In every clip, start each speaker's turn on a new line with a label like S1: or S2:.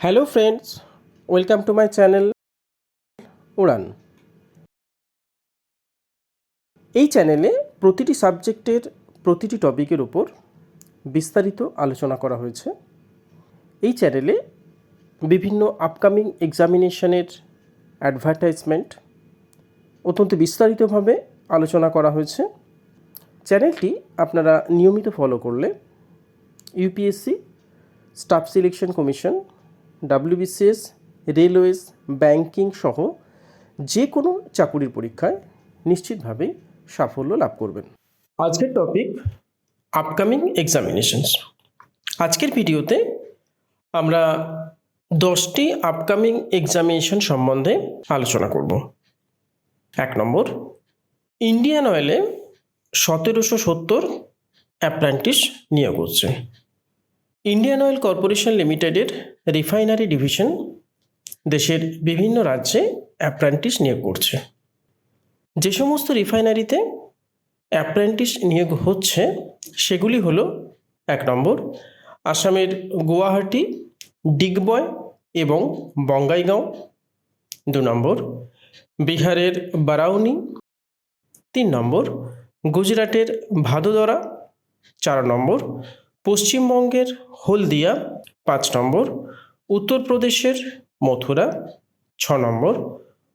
S1: Hello friends, welcome to my channel Uran. এই চ্যানেলে প্রতিটি সাবজেক্টের প্রতিটি টপিকের উপর বিস্তারিত আলোচনা করা হয়েছে। এই চ্যানেলে বিভিন্ন আপকামিং এক্সামিনেশনের অ্যাডভার্টাইজমেন্ট অত্যন্ত বিস্তারিতভাবে আলোচনা করা হয়েছে। চ্যানেলটি আপনারা নিয়মিত ফলো করলে UPSC, staff selection commission, WBCS, railways, banking সহ যে কোনো চাকুরির পরীক্ষায় নিশ্চিতভাবেই সাফল্য লাভ করবেন। আজকের টপিক আপকামিং এক্সামিনেশনস। আজকের ভিডিওতে আমরা 10টি আপকামিং এক্সামিনেশন সম্বন্ধে আলোচনা করব। 1 নম্বর, ইন্ডিয়ান অয়েলে 1770 অ্যাপ্রেন্টিস নিয়োগ হচ্ছে। ইন্ডিয়ান অয়েল কর্পোরেশন লিমিটেডের রিফাইনারি ডিভিশন দেশের বিভিন্ন রাজ্যে অ্যাপ্রেন্টিস নিয়োগ করছে। যে সমস্ত রিফাইনারিতে অ্যাপ্রেন্টিস নিয়োগ হচ্ছে সেগুলি হলো 1 নম্বর, আসামের গুয়াহাটি, ডিগবয় এবং বঙ্গাইগাঁও। 2 নম্বর, বিহারের বারাউনি। 3 নম্বর, গুজরাটের ভাদোদরা। 4 নম্বর, পশ্চিমবঙ্গের হলদিয়া। 5 নম্বর, উত্তরপ্রদেশের মথুরা। 6 নম্বর,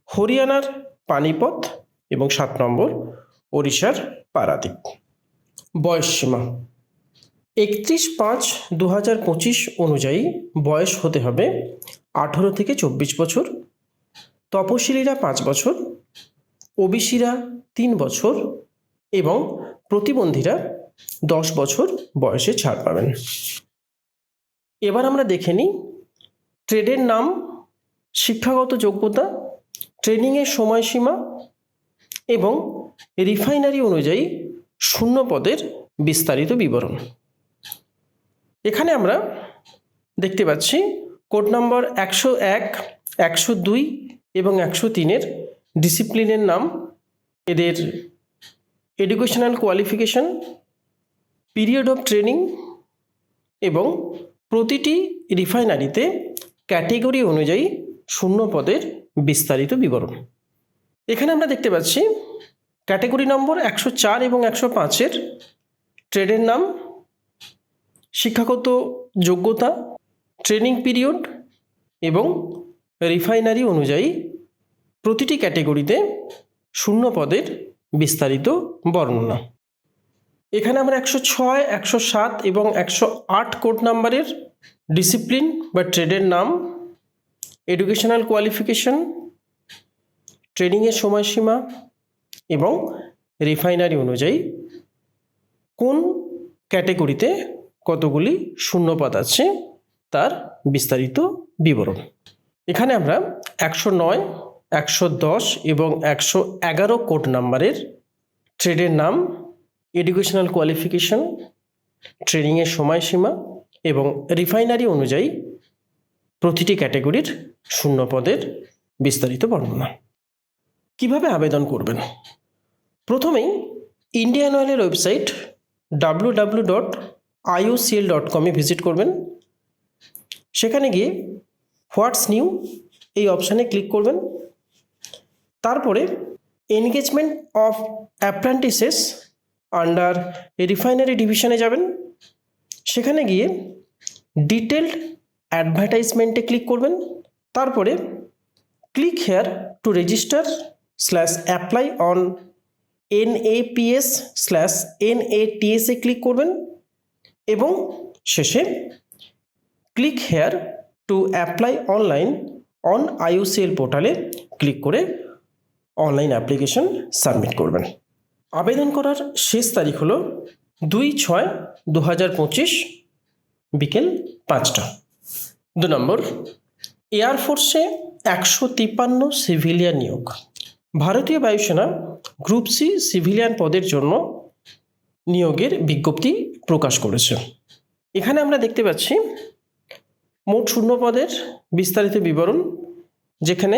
S1: হরিয়ানার পানিপথ এবং 7 নম্বর, ওড়িশার পারাদ্বীপ। বয়সসীমা 31/5/2025 অনুযায়ী বয়স হতে হবে 18 থেকে 24 বছর, তপশিলীরা 5 বছর, ওবিসিরা 3 বছর এবং প্রতিবন্ধীরা 10 বছর বয়সে ছাড় পাবেন। এবার আমরা দেখে নিই ট্রেডের নাম, শিক্ষাগত যোগ্যতা, ট্রেনিংয়ের সময়সীমা এবং রিফাইনারি অনুযায়ী শূন্য পদের বিস্তারিত বিবরণ। এখানে আমরা দেখতে পাচ্ছি কোড নম্বর 101, 102 এবং 103-এর ডিসিপ্লিনের নাম, এদের educational qualification, period of training এবং প্রতিটি রিফাইনারিতে ক্যাটেগরি অনুযায়ী শূন্য পদের বিস্তারিত বিবরণ। এখানে আমরা দেখতে পাচ্ছি ক্যাটেগরি নম্বর 104 এবং 105-এর ট্রেডের নাম, শিক্ষাগত যোগ্যতা, ট্রেনিং পিরিয়ড এবং রিফাইনারি অনুযায়ী প্রতিটি ক্যাটেগরিতে শূন্য পদের বিস্তারিত বর্ণনা। এখানে আমরা 106, 107 এবং 108 কোড নাম্বারের ডিসিপ্লিন বা ট্রেডের নাম, এডুকেশনাল কোয়ালিফিকেশন, ট্রেনিংয়ের সময়সীমা এবং রিফাইনারি অনুযায়ী কোন ক্যাটেগরিতে কতগুলি শূন্যপদ আছে তার বিস্তারিত বিবরণ। এখানে আমরা 109, 110 এবং 111 কোড নাম্বারের ট্রেডের নাম, এডুকেশনাল কোয়ালিফিকেশন, ট্রেনিংয়ের সময়সীমা এবং রিফাইনারি অনুযায়ী প্রতিটি ক্যাটেগরির শূন্য পদের বিস্তারিত বর্ণনা। কিভাবে আবেদন করবেন? প্রথমেই ইন্ডিয়ান অয়েলের ওয়েবসাইট www.iocl.com-এ ভিজিট করবেন। সেখানে গিয়ে হোয়াটস নিউ এই অপশানে ক্লিক করবেন। তারপরে engagement of apprentices under refinery ডিভিশনে যাবেন। সেখানে গিয়ে ডিটেলড অ্যাডভার্টাইজমেন্টে ক্লিক করবেন। তারপরে click here to register apply on NAPS/NATS-এ ক্লিক করবেন এবং শেষে click here to apply online on IOCL পোর্টালে ক্লিক করে অনলাইন অ্যাপ্লিকেশন সাবমিট করবেন। আবেদন করার শেষ তারিখ হলো 2/6/2025 বিকেল 5টা। 2 নম্বর, এয়ারফোর্সে 153 সিভিলিয়ান নিয়োগ। ভারতীয় বায়ুসেনা গ্রুপ সি সিভিলিয়ান পদের জন্য নিয়োগের বিজ্ঞপ্তি প্রকাশ করেছে। এখানে আমরা দেখতে পাচ্ছি মোট শূন্য পদের বিস্তারিত বিবরণ, যেখানে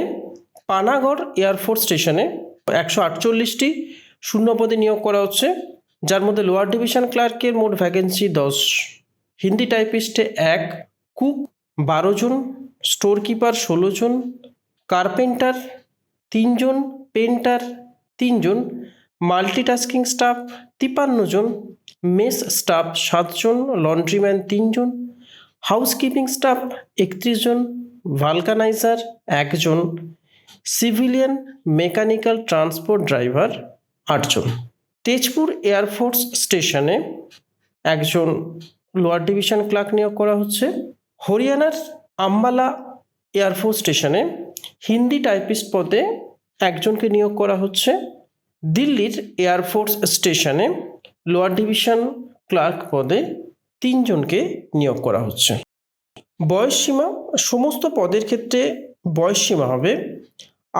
S1: পানাগড় এয়ারফোর্স স্টেশনে 148টি শূন্য পদে নিয়োগ করা হচ্ছে, যার মধ্যে লোয়ার ডিভিশন ক্লার্কের মোট ভ্যাকেন্সি 10, হিন্দি টাইপিস্টে 1, কুক 12 জন, স্টোর কিপার 16 জন, কার্পেন্টার 3 জন, পেন্টার 3 জন, মাল্টিটাস্কিং স্টাফ 53 জন, মেস স্টাফ 7 জন, লন্ড্রিম্যান 3 জন, হাউসকিপিং স্টাফ 31 জন, ভালকানাইজার 1 জন, সিভিলিয়ান মেকানিক্যাল ট্রান্সপোর্ট ড্রাইভার 8 জন। তেজপুর এয়ারফোর্স স্টেশনে 1 জন লোয়ার ডিভিশন ক্লার্ক নিয়োগ করা হচ্ছে। হরিয়ানার আম্বালা এয়ারফোর্স স্টেশনে হিন্দি টাইপিস্ট পদে 1 জনকে নিয়োগ করা হচ্ছে। দিল্লির এয়ারফোর্স স্টেশনে লোয়ার ডিভিশন ক্লার্ক পদে 3 জনকে নিয়োগ করা হচ্ছে। বয়সসীমা, সমস্ত পদের ক্ষেত্রে বয়সসীমা হবে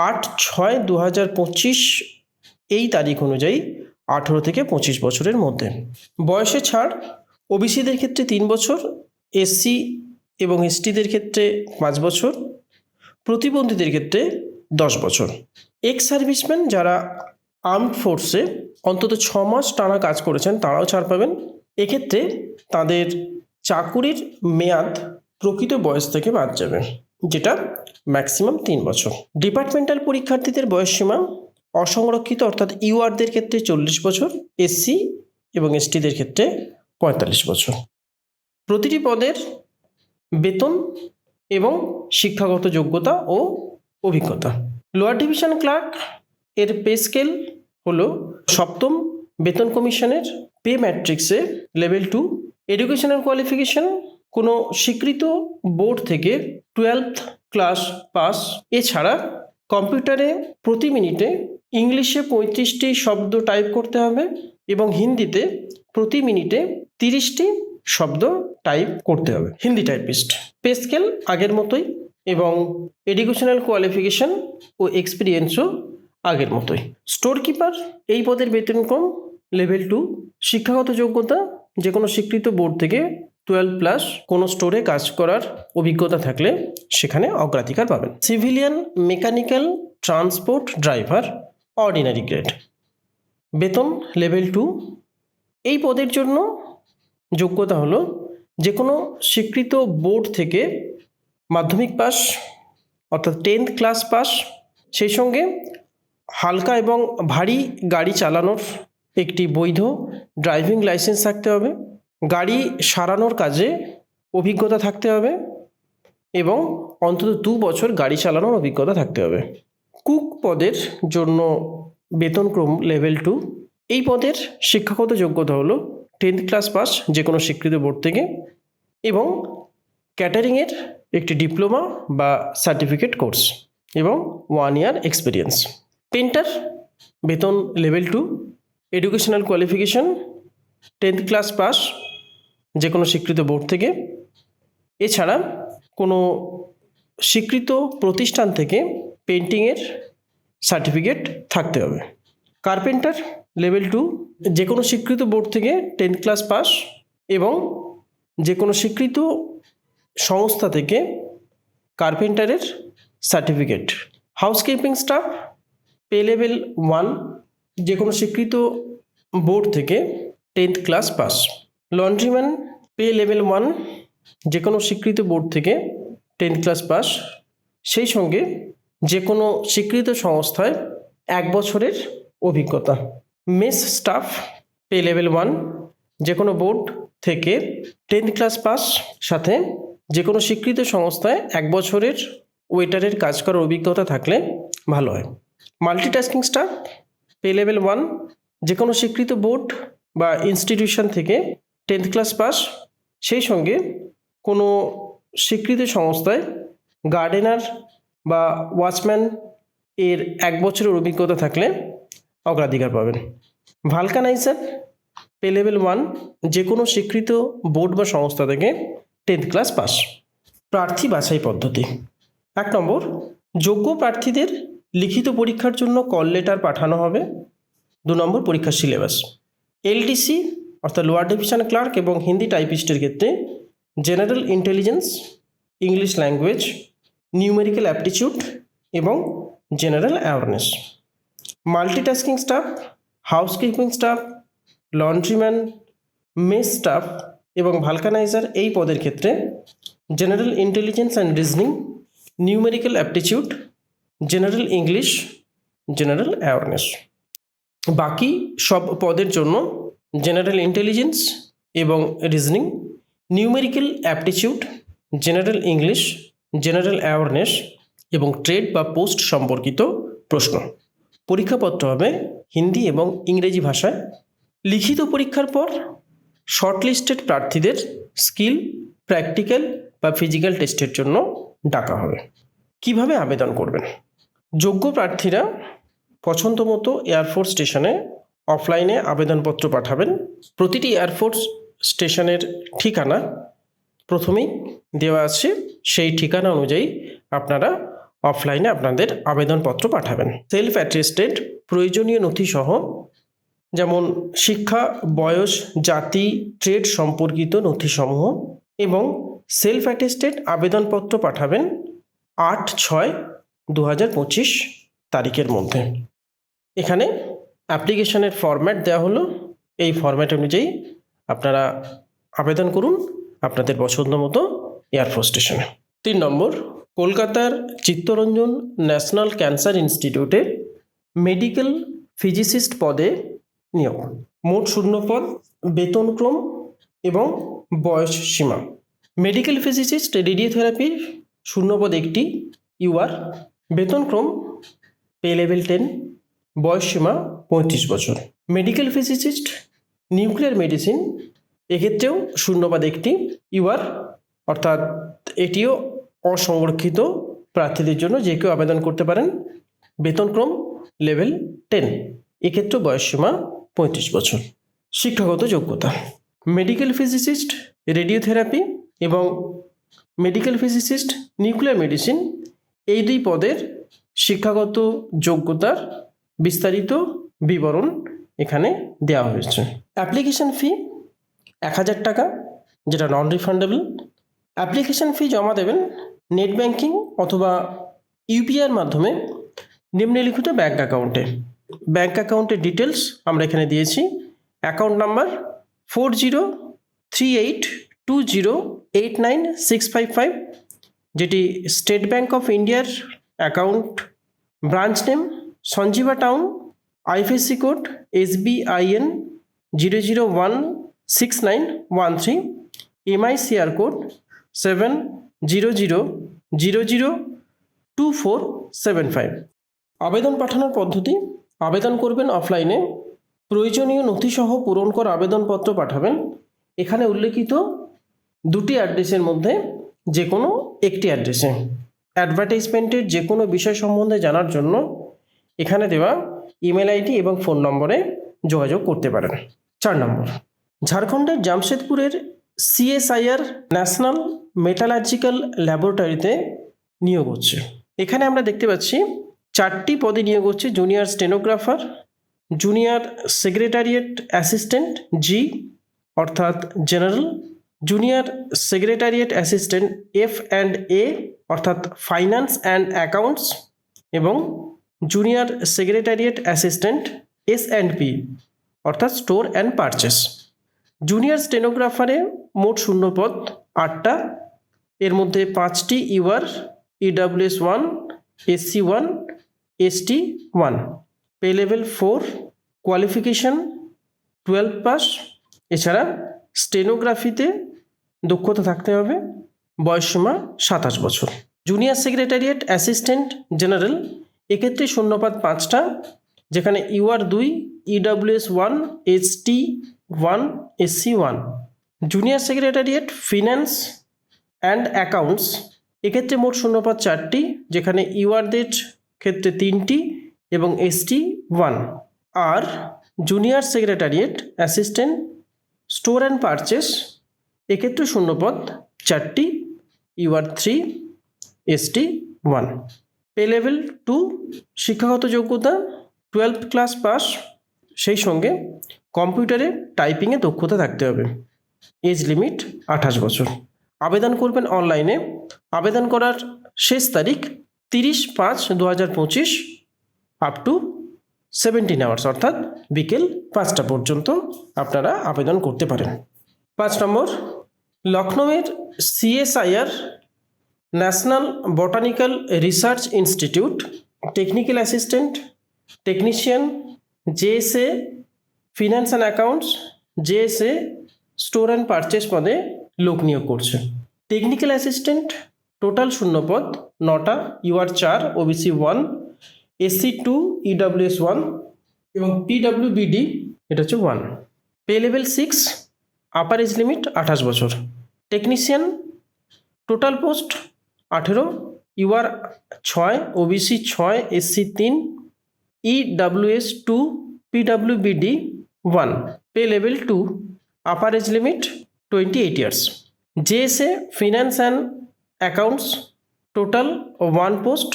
S1: 8/6/2025 এই তারিখ অনুযায়ী 18 থেকে 25 বছরের মধ্যে। বয়সে ছাড়, ওবিসিদের ক্ষেত্রে 3 বছর, এসসি এবং এসটিদের ক্ষেত্রে 5 বছর, প্রতিবন্ধীদের ক্ষেত্রে 10 বছর। এক্স সার্ভিসম্যান যারা আর্মড ফোর্সে অন্তত 6 মাস টানা কাজ করেছেন তারাও ছাড় পাবেন। এক্ষেত্রে তাদের চাকুরির মেয়াদ প্রকৃত বয়স থেকে বাদ যাবে, যেটা ম্যাক্সিমাম 3 বছর। ডিপার্টমেন্টাল পরীক্ষার্থীদের বয়সসীমা অসংরক্ষিত অর্থাৎ ইউআরদের ক্ষেত্রে 40 বছর, এসসি এবং এসটিদের ক্ষেত্রে 45 বছর। প্রতিটি পদের বেতন এবং শিক্ষাগত যোগ্যতা ও অভিজ্ঞতা। লোয়ার ডিভিশন ক্লার্ক এর পে স্কেল হলো 7ম বেতন কমিশনের পে ম্যাট্রিক্সে লেভেল 2। এডুকেশনাল কোয়ালিফিকেশন কোনো স্বীকৃত বোর্ড থেকে 12th ক্লাস পাস। এছাড়া কম্পিউটারে প্রতি মিনিটে ইংলিশে 35টি শব্দ টাইপ করতে হবে এবং হিন্দিতে প্রতি মিনিটে 30টি শব্দ টাইপ করতে হবে। হিন্দি টাইপিস্ট। পে স্কেল আগের মতোই এবং এডুকেশনাল কোয়ালিফিকেশন ও এক্সপিরিয়েন্সও আগের মতোই। স্টোর কিপার এই পদের বেতনক্রম লেভেল 2। শিক্ষাগত যোগ্যতা যে কোনো স্বীকৃত বোর্ড থেকে 12+ কোনো স্টোরে কাজ করার অভিজ্ঞতা থাকলে সেখানে অগ্রাধিকার পাবেন। Civilian mechanical transport driver ordinary grade, বেতন লেভেল 2। এই পদের জন্য যোগ্যতা হলো যে কোনো স্বীকৃত বোর্ড থেকে মাধ্যমিক পাস অর্থাৎ 10th ক্লাস পাস, সেই সঙ্গে হালকা এবং ভারী গাড়ি চালানোর একটি বৈধ ড্রাইভিং লাইসেন্স থাকতে হবে, গাড়ি সারানোর কাজে অভিজ্ঞতা থাকতে হবে এবং অন্তত 2 বছর গাড়ি চালানোর অভিজ্ঞতা থাকতে হবে। কুক পদের জন্য বেতনক্রম লেভেল 2। এই পদের শিক্ষাগত যোগ্যতা হলো 10th ক্লাস পাস যে কোনো স্বীকৃত বোর্ড থেকে এবং ক্যাটারিংয়ের একটি ডিপ্লোমা বা সার্টিফিকেট কোর্স এবং 1 ইয়ার এক্সপিরিয়েন্স। পেন্টার বেতন level 2। Educational qualification 10th class pass যে কোনো স্বীকৃত বোর্ড থেকে। এছাড়া কোনো স্বীকৃত প্রতিষ্ঠান থেকে পেন্টিংয়ের সার্টিফিকেট থাকতে হবে। কার্পেন্টার লেভেল 2 যে কোনো স্বীকৃত বোর্ড থেকে 10th ক্লাস পাস এবং যে কোনো স্বীকৃত সংস্থা থেকে কার্পেন্টারের certificate. Housekeeping staff pay level 1 যে কোনো স্বীকৃত বোর্ড থেকে 10th class pass. Laundryman pay level 1 যে কোনো স্বীকৃত বোর্ড থেকে 10th ক্লাস পাস, সেই সঙ্গে যে কোনো স্বীকৃত সংস্থায় 1 বছরের অভিজ্ঞতা। মেস স্টাফ পে লেভেল 1 যে কোনো বোর্ড থেকে 10th ক্লাস পাস, সাথে যে কোনো স্বীকৃত সংস্থায় 1 বছরের ওয়েটারের কাজ করার অভিজ্ঞতা থাকলে ভালো হয়। মাল্টিটাস্কিং স্টাফ পে লেভেল 1 যে কোনো স্বীকৃত বোর্ড বা ইনস্টিটিউশন থেকে 10th ক্লাস পাস, সেই সঙ্গে কোনো স্বীকৃত সংস্থায় গার্ডেনার বা ওয়াচম্যান এর 1 বছরের অভিজ্ঞতা থাকলে অগ্রাধিকার পাবেন। ভালকানাইজার পে লেভেল 1 যে কোনো স্বীকৃত বোর্ড বা সংস্থা থেকে 10th ক্লাস পাস। প্রার্থী বাছাই পদ্ধতি। 1 নম্বর, যোগ্য প্রার্থীদের লিখিত পরীক্ষার জন্য কল লেটার পাঠানো হবে। 2 নম্বর, পরীক্ষার সিলেবাস। এলডিসি অর্থাৎ লোয়ার ডিভিশন ক্লার্ক এবং হিন্দি টাইপিস্টের ক্ষেত্রে general intelligence, English language, numerical aptitude এবং general awareness. Multitasking staff, housekeeping staff, laundryman, mess staff এবং ভালকানাইজার এই পদের ক্ষেত্রে general intelligence and reasoning, numerical aptitude, general English, general awareness. বাকি সব পদের জন্য জেনারেল ইন্টেলিজেন্স এবং reasoning, numerical aptitude, general English, general awareness এবং ট্রেড বা পোস্ট সম্পর্কিত প্রশ্ন। পরীক্ষাপত্র হবে হিন্দি এবং ইংরেজি ভাষায়। লিখিত পরীক্ষার পর শর্টলিস্টেড প্রার্থীদের স্কিল, প্র্যাকটিক্যাল বা ফিজিক্যাল টেস্টের জন্য ডাকা হবে। কিভাবে আবেদন করবেন? যোগ্য প্রার্থীরা পছন্দ মতো এয়ারফোর্স স্টেশনে অফলাইনে আবেদনপত্র পাঠাবেন। প্রতিটি এয়ারফোর্স স্টেশনের ঠিকানা প্রথমেই দেওয়া আছে, সেই ঠিকানা অনুযায়ী আপনারা অফলাইনে আপনাদের আবেদনপত্র পাঠাবেন। সেলফ অ্যাটেস্টেড প্রয়োজনীয় নথিসহ যেমন শিক্ষা, বয়স, জাতি, ট্রেড সম্পর্কিত নথিসমূহ এবং সেলফ অ্যাটেস্টেড আবেদনপত্র পাঠাবেন 8/6/2025 তারিখের মধ্যে। এখানে অ্যাপ্লিকেশনের ফরম্যাট দেওয়া হলো, এই ফরম্যাট অনুযায়ী আপনারা আবেদন করুন আপনাদের পছন্দ মতো এয়ারফোর্স স্টেশনে। 3 নম্বর, কলকাতার চিত্তরঞ্জন ন্যাশনাল ক্যান্সার ইনস্টিটিউটে মেডিকেল ফিজিসিস্ট পদে নিয়োগ। মোট শূন্যপদ, বেতনক্রম এবং বয়স সীমা। মেডিকেল ফিজিসিস্ট রেডিওথেরাপি শূন্যপদ 1টি, ইউআর, বেতনক্রম পে লেভেল 10, বয়স সীমা 35 বছর। মেডিকেল ফিজিসিস্ট নিউক্লিয়ার মেডিসিন, এক্ষেত্রেও শূন্যপদ 1টি, ইউআর, অর্থাৎ এটিও অসংরক্ষিত প্রার্থীদের জন্য যে কেউ আবেদন করতে পারেন। বেতনক্রম লেভেল 10, এক্ষেত্রেও বয়স সীমা 35 বছর। শিক্ষাগত যোগ্যতা, মেডিকেল ফিজিসিস্ট রেডিওথেরাপি এবং মেডিকেল ফিজিসিস্ট নিউক্লিয়ার মেডিসিন, এই 2 পদের শিক্ষাগত যোগ্যতার বিস্তারিত বিবরণ এখানে দেওয়া হয়েছে। অ্যাপ্লিকেশন ফি 1000 টাকা, যেটা নন রিফান্ডেবল। অ্যাপ্লিকেশন ফি জমা দেবেন নেট ব্যাংকিং অথবা ইউপিআইয়ের মাধ্যমে নিম্নলিখিত ব্যাঙ্ক অ্যাকাউন্টে। ব্যাঙ্ক অ্যাকাউন্টের ডিটেলস আমরা এখানে দিয়েছি। অ্যাকাউন্ট নাম্বার 40382089,655, যেটি স্টেট ব্যাঙ্ক অফ ইন্ডিয়ার account. Branch name Sanjiva town, IFSC code SBIN 0016913, MICR code 700002475। আবেদন পাঠানোর পদ্ধতি, আবেদন করবেন অফলাইনে, প্রয়োজনীয় নথিসহ পূরণ করা আবেদনপত্র পাঠাবেন। এখানে উল্লেখিত 2টি অ্যাড্রেসের মধ্যে যে কোনো একটি অ্যাড্রেসে। অ্যাডভার্টাইজমেন্টের যে কোনো বিষয় সম্বন্ধে জানার জন্য এখানে দেওয়া ইমেল আইডি এবং ফোন নম্বরে যোগাযোগ করতে পারেন। 4 নম্বর, ঝাড়খণ্ডের জামশেদপুরের CSIR ন্যাশনাল মেটালার্জিক্যাল ল্যাবরেটরিতে নিয়োগ হচ্ছে। এখানে আমরা দেখতে পাচ্ছি 4টি পদে নিয়োগ হচ্ছে। Junior stenographer, junior secretariat assistant G অর্থাৎ general, junior secretariat assistant F&A অর্থাৎ ফাইন্যান্স অ্যান্ড অ্যাকাউন্টস এবং জুনিয়র সেক্রেটারিয়েট অ্যাসিস্ট্যান্ট S&P অর্থাৎ স্টোর অ্যান্ড পারচেস। জুনিয়র স্টেনোগ্রাফারে মোট শূন্যপদ 8টা, এর মধ্যে 5টি UR, EWS 1, SC 1, ST 1, pay level 4, qualification 12 pass. এছাড়া স্টেনোগ্রাফিতে দক্ষতা থাকতে হবে, বয়সসীমা 27 বছর। জুনিয়র সেক্রেটারিয়েট অ্যাসিস্ট্যান্ট জেনারেল, এক্ষেত্রে শূন্যপদ 5টা, যেখানে UR 2, EWS 1, ST 1, SC 1। Junior secretariat finance and accounts, এক্ষেত্রে মোট শূন্যপদ 4টি, যেখানে ইউআরদের ক্ষেত্রে 3টি এবং ST 1। আর junior secretariat assistant store and purchase, এক্ষেত্রে শূন্যপদ 4টি, ইউআর 3, ST 1। পে লেভেল 2, শিক্ষাগত যোগ্যতা 12th ক্লাস পাস, সেই সঙ্গে কম্পিউটারে টাইপিংয়ে দক্ষতা থাকতে হবে। এজ লিমিট 28 বছর। আবেদন করবেন অনলাইনে। আবেদন করার শেষ তারিখ 30/5/2025 আপ টু 17 আওয়ার্স, অর্থাৎ বিকেল 5টা পর্যন্ত আপনারা আবেদন করতে পারেন। 5 নম্বর, লখনৌয়ের CSIR national botanical research institute, technical assistant, technician, JSA finance and accounts, JSA store and purchase পদে লোক নিয়োগ করছে। টেকনিক্যাল অ্যাসিস্ট্যান্ট টোটাল শূন্য পদ 9টা, ইউআর 4, ওবিসি 1, এসসি 2, ইডব্লিউএস 1 এবং পিডব্লিউবিডি এটা হচ্ছে 1। Pay level 6, upper age limit 28 বছর। Technician total post 18, UR 6, OBC 6, SC 3, EWS 2, PWBD 1। Pay level 2, upper age limit 28 years. JSA finance and accounts total 1 post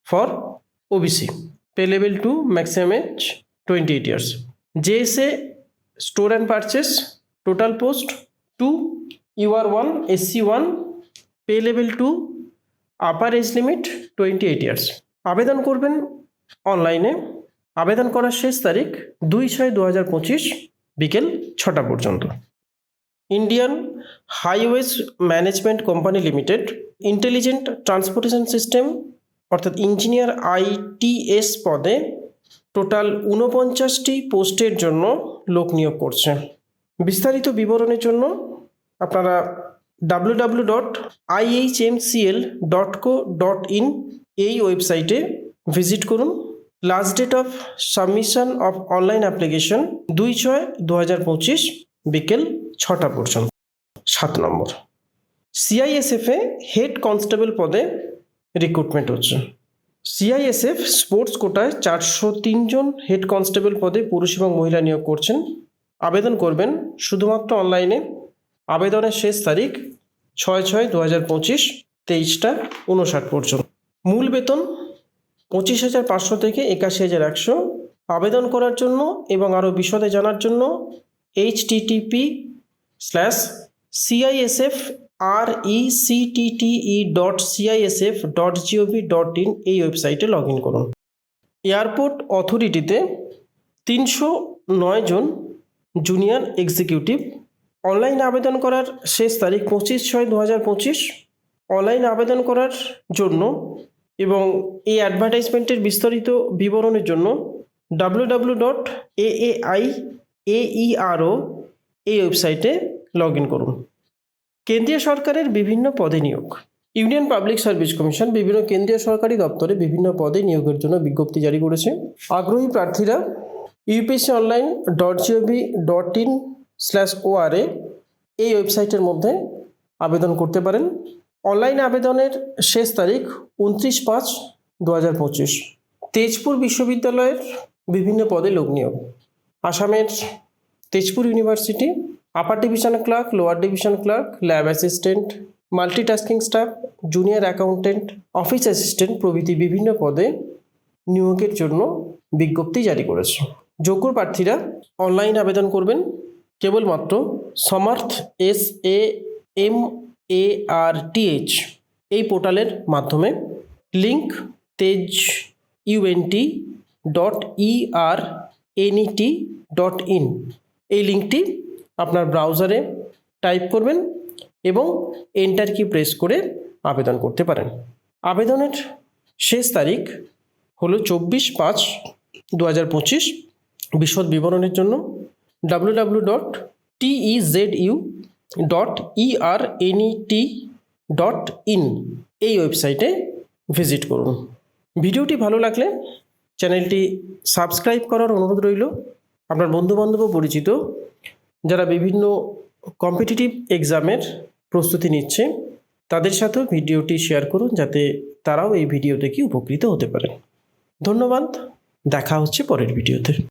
S1: for OBC. Pay level 2, maximum age 28 years. JSA store and purchase total post 2, UR 1, SC 1, pay level 2, upper age limit 28 years. আবেদন করবেন অনলাইনে। আবেদন করার শেষ তারিখ 2/6/2025 বিকেল 6টা পর্যন্ত। Indian highways management company limited intelligent transportation system অর্থাৎ ইঞ্জিনিয়ার আইটিএস পদে টোটাল 49টি পোস্টের জন্য লোক নিয়োগ করছে। বিস্তারিত বিবরণের জন্য আপনারা www.ihmcl.co.in এই ওয়েবসাইটে ভিজিট করুন। Last date of submission of online application 2/6/2025 বিকেল 6টা পর্যন্ত। 7 নম্বর, সিআইএসএফে হেড কনস্টেবল পদে রিক্রুটমেন্ট হচ্ছে। সিআইএসএফ স্পোর্টস কোটায় 403 জন হেড কনস্টেবল পদে পুরুষ এবং মহিলা নিয়োগ করছেন। আবেদন করবেন শুধুমাত্র অনলাইনে। আবেদনের শেষ তারিখ 6/6/2025 23:59 পর্যন্ত। মূল বেতন 25,500 থেকে 81,100। আবেদন করার জন্য এবং আরও বিশদে জানার জন্য http://rectte.cisf.gov.in এই ওয়েবসাইটে লগ ইন করুন। এয়ারপোর্ট অথরিটিতে 309 জন জুনিয়র এক্সিকিউটিভ। অনলাইন আবেদন করার শেষ তারিখ 25/6/2025। অনলাইন আবেদন করার জন্য এবং এই অ্যাডভার্টাইজমেন্টের বিস্তারিত বিবরণের জন্য www.aaiaero এই ওয়েবসাইটে লগ ইন করুন। কেন্দ্রীয় সরকারের বিভিন্ন পদে নিয়োগ। ইউনিয়ন পাবলিক সার্ভিস কমিশন বিভিন্ন কেন্দ্রীয় সরকারি দপ্তরে বিভিন্ন পদে নিয়োগের জন্য বিজ্ঞপ্তি জারি করেছে। আগ্রহী প্রার্থীরা upsconline.gov.in/ORA এই ওয়েবসাইটের মধ্যে আবেদন করতে পারেন। অনলাইন আবেদনের শেষ তারিখ 29/5/2025। তেজপুর বিশ্ববিদ্যালয়ের বিভিন্ন পদে লোক নিয়োগ। আসামের Tezpur university upper division clerk, lower division clerk, lab assistant, multitasking staff, junior accountant, office assistant প্রভৃতি বিভিন্ন পদে নিয়োগের জন্য বিজ্ঞপ্তি জারি করেছে। যোগ্য প্রার্থীরা অনলাইন আবেদন করবেন কেবলমাত্র সমার্থ SAMARTH এই পোর্টালের মাধ্যমে। লিঙ্ক tejunt.ernet.in এই লিঙ্কটি আপনার ব্রাউজারে টাইপ করবেন এবং এন্টার কি প্রেস করে আবেদন করতে পারেন। আবেদনের শেষ তারিখ হলো 24/5/2025। বিশদ বিবরণের জন্য www.tezu.ernet.in এই ওয়েবসাইটে ভিজিট করুন। ভিডিওটি ভালো লাগলে চ্যানেলটি সাবস্ক্রাইব করার অনুরোধ রইল। আপনার বন্ধুবান্ধব ও পরিচিত যারা বিভিন্ন কম্পিটিটিভ এক্সামের প্রস্তুতি নিচ্ছে তাদের সাথেও ভিডিওটি শেয়ার করুন যাতে তারাও এই ভিডিও দেখে উপকৃত হতে পারেন। ধন্যবাদ, দেখা হচ্ছে পরের ভিডিওতে।